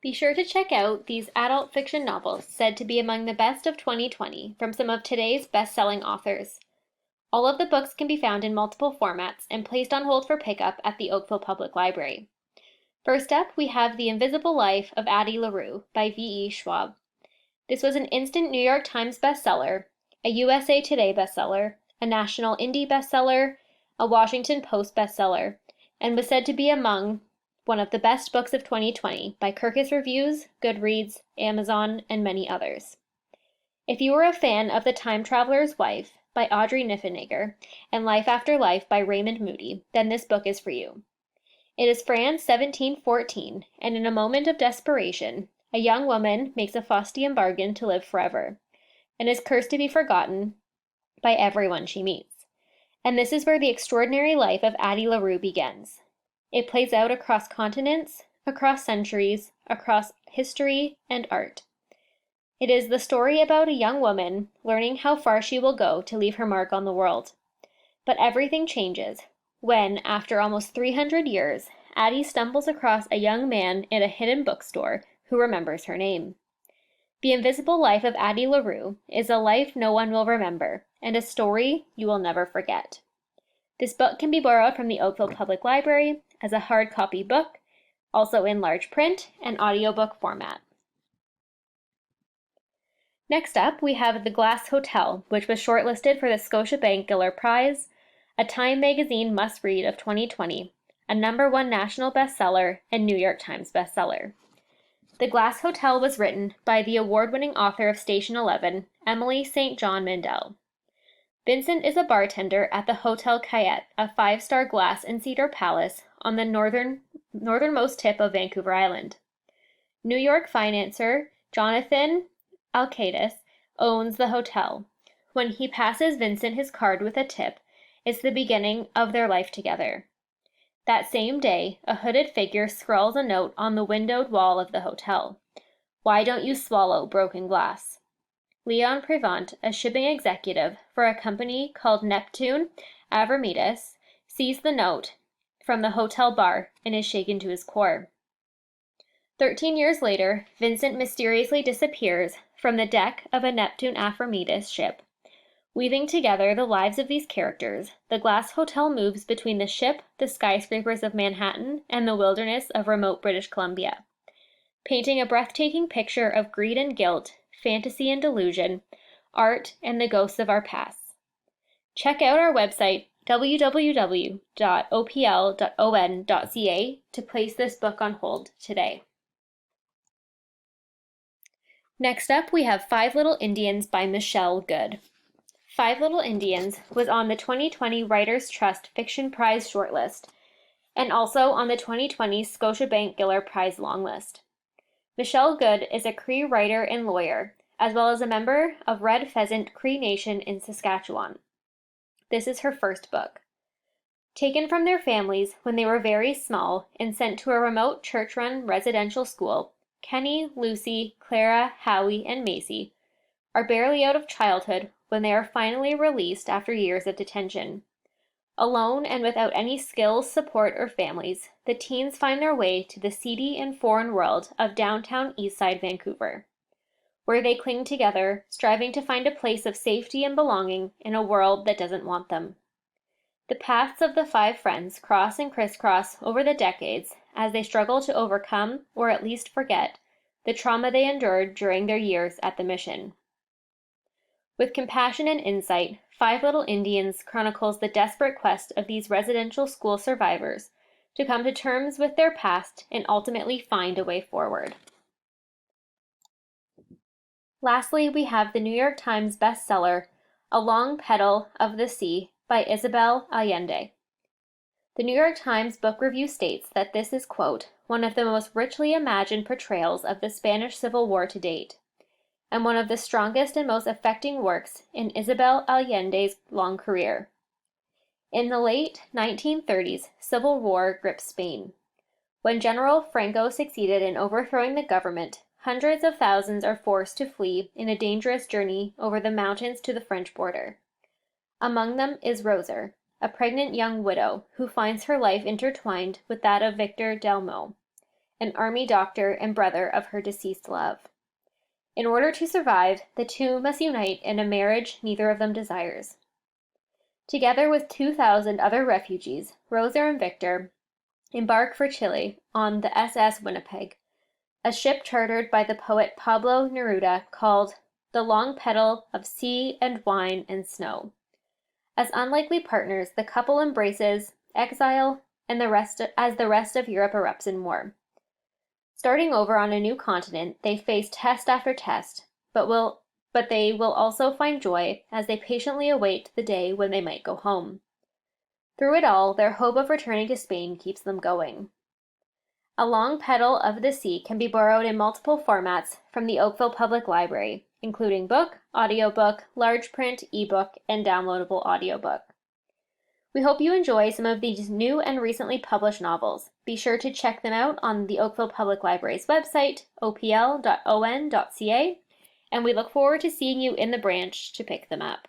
Be sure to check out these adult fiction novels said to be among the best of 2020 from some of today's best-selling authors. All of the books can be found in multiple formats and placed on hold for pickup at the Oakville Public Library. First up, we have The Invisible Life of Addie LaRue by V.E. Schwab. This was an instant New York Times bestseller, a USA Today bestseller, a national indie bestseller, a Washington Post bestseller, and was said to be among one of the best books of 2020 by Kirkus Reviews, Goodreads, Amazon, and many others. If you are a fan of The Time Traveler's Wife by Audrey Niffenegger and Life After Life by Raymond Moody, then this book is for you. It is France 1714, and in a moment of desperation, a young woman makes a Faustian bargain to live forever, and is cursed to be forgotten by everyone she meets. And this is where the extraordinary life of Addie LaRue begins. It plays out across continents, across centuries, across history and art. It is the story about a young woman learning how far she will go to leave her mark on the world. But everything changes when, after almost 300 years, Addie stumbles across a young man in a hidden bookstore who remembers her name. The Invisible Life of Addie LaRue is a life no one will remember, and a story you will never forget. This book can be borrowed from the Oakville Public Library as a hard copy book, also in large print and audiobook format. Next up, we have The Glass Hotel, which was shortlisted for the Scotiabank Giller Prize, a Time magazine must-read of 2020, a #1 national bestseller and New York Times bestseller. The Glass Hotel was written by the award-winning author of Station 11, Emily St. John Mandel. Vincent is a bartender at the Hotel Cayette, a 5-star glass and cedar palace on the northernmost tip of Vancouver Island. New York financier Jonathan Alcaides owns the hotel. When he passes Vincent his card with a tip, it's the beginning of their life together. That same day, a hooded figure scrawls a note on the windowed wall of the hotel. "Why don't you swallow broken glass?" Leon Prevant, a shipping executive for a company called Neptune Avramidis, sees the note from the hotel bar and is shaken to his core. 13 years later, Vincent mysteriously disappears from the deck of a Neptune Avramidis ship. Weaving together the lives of these characters, the Glass Hotel moves between the ship, the skyscrapers of Manhattan, and the wilderness of remote British Columbia, painting a breathtaking picture of greed and guilt, fantasy and delusion, art, and the ghosts of our past. Check out our website, www.opl.on.ca, to place this book on hold today. Next up, we have Five Little Indians by Michelle Good. Five Little Indians was on the 2020 Writers' Trust Fiction Prize shortlist, and also on the 2020 Scotiabank Giller Prize longlist. Michelle Good is a Cree writer and lawyer, as well as a member of Red Pheasant Cree Nation in Saskatchewan. This is her first book. Taken from their families when they were very small and sent to a remote church-run residential school, Kenny, Lucy, Clara, Howie, and Macy are barely out of childhood when they are finally released after years of detention. Alone and without any skills, support, or families, the teens find their way to the seedy and foreign world of downtown Eastside Vancouver, where they cling together, striving to find a place of safety and belonging in a world that doesn't want them. The paths of the five friends cross and crisscross over the decades as they struggle to overcome, or at least forget, the trauma they endured during their years at the mission. With compassion and insight, Five Little Indians chronicles the desperate quest of these residential school survivors to come to terms with their past and ultimately find a way forward. Lastly, we have the New York Times bestseller, A Long Petal of the Sea by Isabel Allende. The New York Times Book Review states that this is, quote, one of the most richly imagined portrayals of the Spanish Civil War to date, and one of the strongest and most affecting works in Isabel Allende's long career. In the late 1930s, civil war gripped Spain. When General Franco succeeded in overthrowing the government, hundreds of thousands are forced to flee in a dangerous journey over the mountains to the French border. Among them is Roser, a pregnant young widow who finds her life intertwined with that of Victor Delmo, an army doctor and brother of her deceased love. In order to survive, the two must unite in a marriage neither of them desires. Together with 2,000 other refugees, Rosa and Victor embark for Chile on the SS Winnipeg, a ship chartered by the poet Pablo Neruda called The Long Petal of Sea and Wine and Snow. As unlikely partners, the couple embraces exile and as the rest of Europe erupts in war. Starting over on a new continent, they face test after test, but they will also find joy as they patiently await the day when they might go home. Through it all, their hope of returning to Spain keeps them going. A Long Petal of the Sea can be borrowed in multiple formats from the Oakville Public Library, including book, audiobook, large print, ebook, and downloadable audiobook. We hope you enjoy some of these new and recently published novels. Be sure to check them out on the Oakville Public Library's website, opl.on.ca, and we look forward to seeing you in the branch to pick them up.